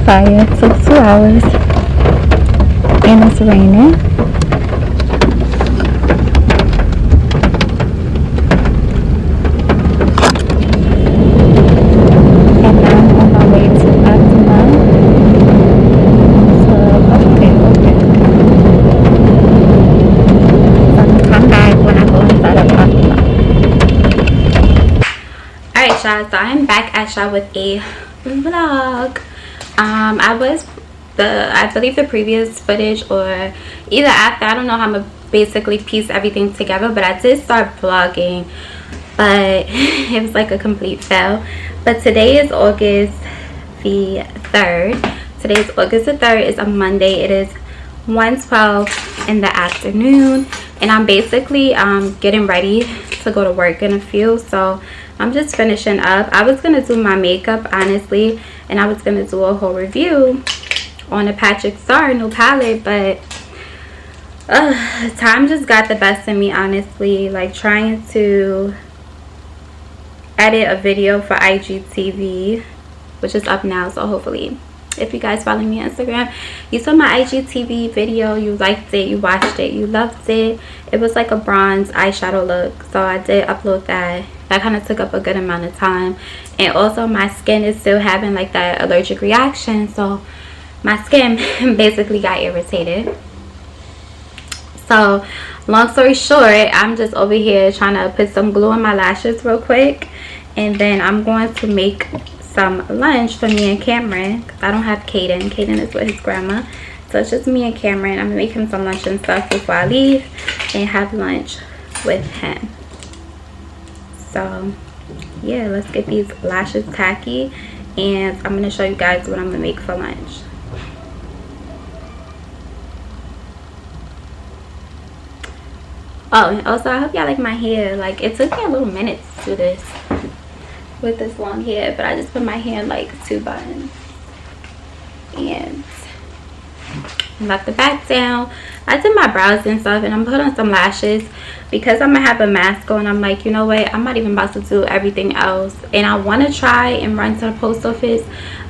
fire. It took 2 hours. And it's raining. And now I'm on my way to Optima. So, okay. So I'm gonna come back when I go inside of Optima. Alright, y'all. So I'm back at y'all with a vlog. I believe the previous footage or either after, I don't know how I'm gonna basically piece everything together, but I did start vlogging, but it was like a complete fail. But today is August the 3rd. Today is August the 3rd. It's a Monday. It is 1:12 in the afternoon, and I'm basically getting ready to go to work in a few. So I'm just finishing up. I was gonna do my makeup, honestly, and I was gonna do a whole review on the Patrick Star new palette, but time just got the best of me, honestly. Like trying to edit a video for IGTV, which is up now, so hopefully if you guys follow me on Instagram, you saw my IGTV video, you liked it, you watched it, you loved it. It was like a bronze eyeshadow look, so I did upload that. That kind of took up a good amount of time, and also my skin is still having like that allergic reaction, so my skin basically got irritated. So long story short, I'm just over here trying to put some glue on my lashes real quick, and then I'm going to make some lunch for me and Cameron, because I don't have Caden. Caden is with his grandma, so it's just me and Cameron. I'm gonna make him some lunch and stuff before I leave and have lunch with him. So yeah, let's get these lashes tacky, and I'm gonna show you guys what I'm gonna make for lunch. Oh, and also I hope y'all like my hair. Like, it took me a little minute to do this with this long hair, but I just put my hair in like 2 buttons and left the back down. I did my brows and stuff, and I'm putting on some lashes because I'm gonna have a mask on. I'm like, you know what, I'm not even about to do everything else, and I want to try and run to the post office.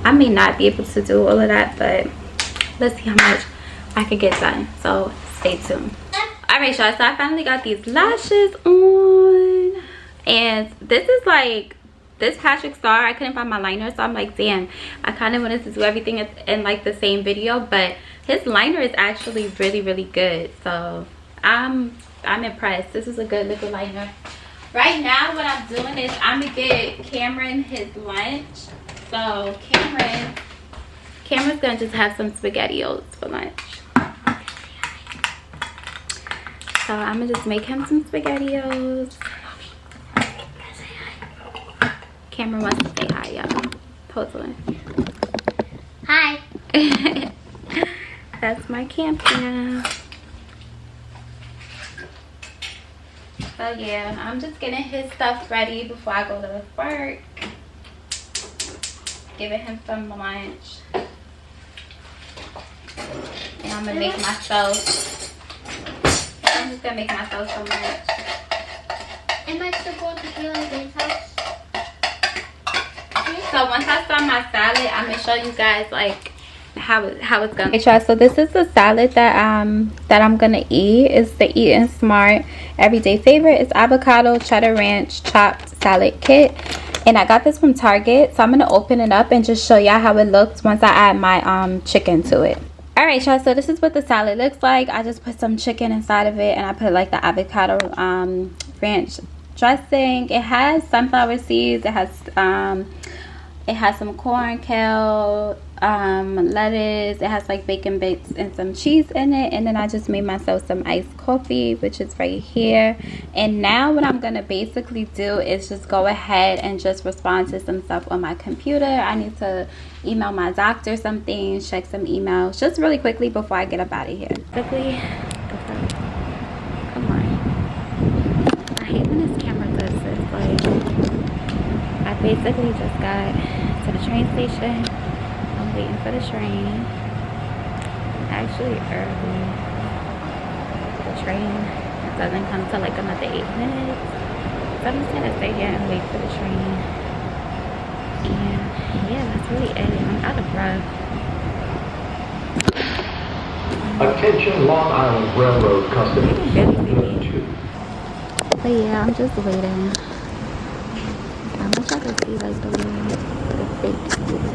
I may not be able to do all of that, but let's see how much I could get done, so stay tuned. Alright, y'all, so I finally got these lashes on, and this is like this Patrick Star. I couldn't find my liner, so I'm like, damn, I kind of wanted to do everything in like the same video, but his liner is actually really good, so I'm impressed. This is a good liquid liner. Right now what I'm doing is I'm gonna get Cameron his lunch. So Cameron's gonna just have some SpaghettiOs for lunch. So I'm gonna just make him some SpaghettiOs. Cameron wants to say hi, y'all. Totally. Hi. That's my camera. So yeah, I'm just getting his stuff ready before I go to work. Giving him some lunch. And I'm gonna make myself. I'm just gonna make myself some lunch. Am I still going to Kayla's house? So once I start my salad, I'm gonna show you guys like how it's gonna. Okay, y'all, so this is the salad that I'm gonna eat. It's the Eatin' Smart everyday favorite. It's avocado, cheddar ranch, chopped salad kit, and I got this from Target. So I'm gonna open it up and just show y'all how it looks once I add my chicken to it. Alright, y'all, so this is what the salad looks like. I just put some chicken inside of it, and I put like the avocado ranch dressing. It has sunflower seeds. It has some corn, kale, lettuce. It has like bacon bits and some cheese in it. And then I just made myself some iced coffee, which is right here. And now what I'm gonna basically do is just go ahead and just respond to some stuff on my computer. I need to email my doctor something, check some emails, just really quickly before I get up out of here. Quickly. Come on. I hate when this camera does this. Like, I basically just got to the train station. I'm waiting for the train. Actually early. The train doesn't come till like another 8 minutes. So I'm just gonna stay here and wait for the train. And yeah, that's really it. I'm out of breath. Attention Long Island Railroad customers. But yeah, I'm just waiting. I wish I could see like the fake.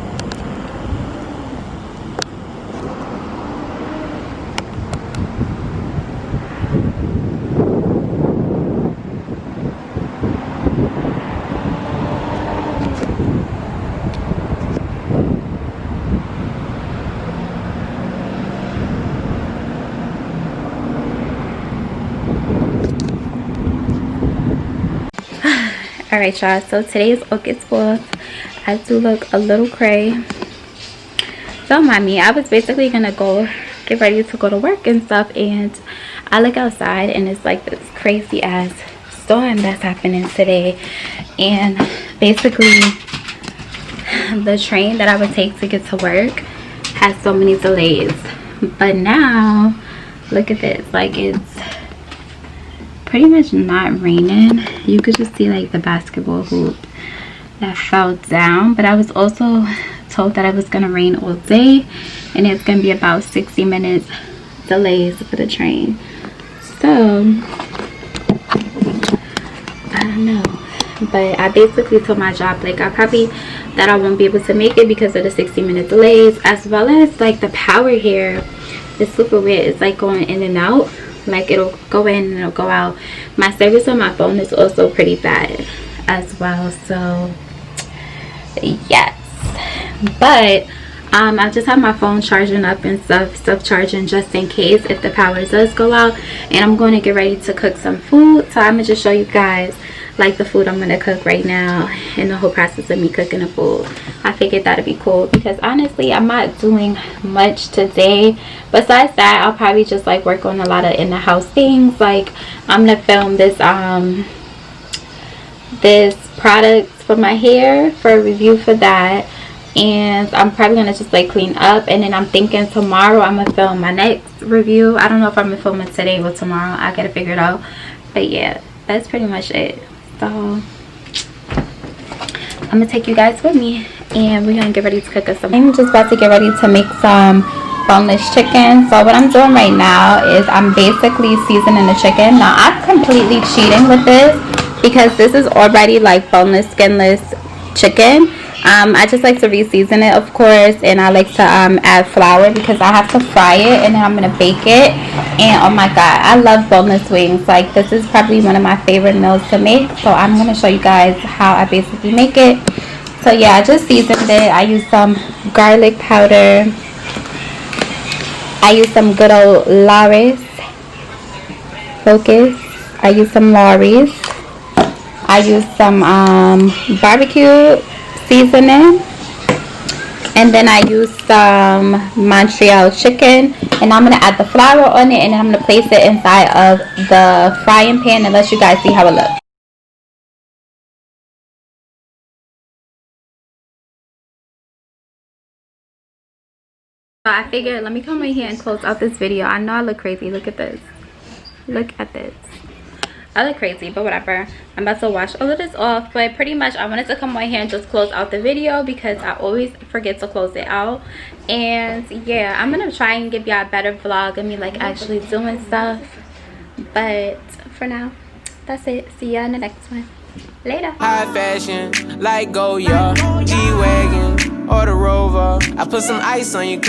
Alright y'all, so today is August 4th. I do look a little cray. Don't mind me. I was basically gonna go get ready to go to work and stuff, and I look outside and it's like this crazy ass storm that's happening today. And basically the train that I would take to get to work has so many delays. But now look at this, like it's pretty much not raining. You could just see like the basketball hoop that fell down, but I was also told that it was gonna rain all day and it's gonna be about 60 minutes delays for the train. So I don't know, but I basically told my job like I won't be able to make it because of the 60-minute delays, as well as like the power here is super weird. It's like going in and out. Like it'll go in and it'll go out. My service on my phone is also pretty bad as well. So yes, but I just have my phone charging up and stuff charging just in case if the power does go out. And I'm going to get ready to cook some food, so I'm gonna just show you guys like the food I'm gonna cook right now and the whole process of me cooking the food. I figured that'd be cool because honestly I'm not doing much today. Besides that, I'll probably just like work on a lot of in the house things. Like I'm gonna film this this product for my hair for a review for that, and I'm probably gonna just like clean up, and then I'm thinking tomorrow I'm gonna film my next review. I don't know if I'm gonna film it today or tomorrow. I gotta figure it out. But yeah, that's pretty much it. So I'm gonna take you guys with me and we're gonna get ready to cook us some. I'm just about to get ready to make some boneless chicken. So what I'm doing right now is I'm basically seasoning the chicken. Now I'm completely cheating with this because this is already like boneless, skinless chicken. I just like to re-season it, of course, and I like to add flour because I have to fry it and then I'm gonna bake it. And oh my god, I love boneless wings. Like this is probably one of my favorite meals to make, so I'm gonna show you guys how I basically make it. So yeah, I just seasoned it. I used some garlic powder. I used some good old Laris focus. I used some Laris. I used some barbecue seasoning, and then I used some Montreal chicken, and I'm gonna add the flour on it, and then I'm gonna place it inside of the frying pan and let you guys see how it looks. So I figured, let me come right here and close out this video. I know I look crazy. Look at this. Look at this. I look crazy, but whatever. I'm about to wash all of this off, but pretty much I wanted to come right here and just close out the video because I always forget to close it out. And yeah, I'm gonna try and give y'all a better vlog of me like actually doing stuff, but for now that's it. See y'all in the next one. Later. High fashion, like Goya, G-Wagon, or the Rover. I put some ice on you.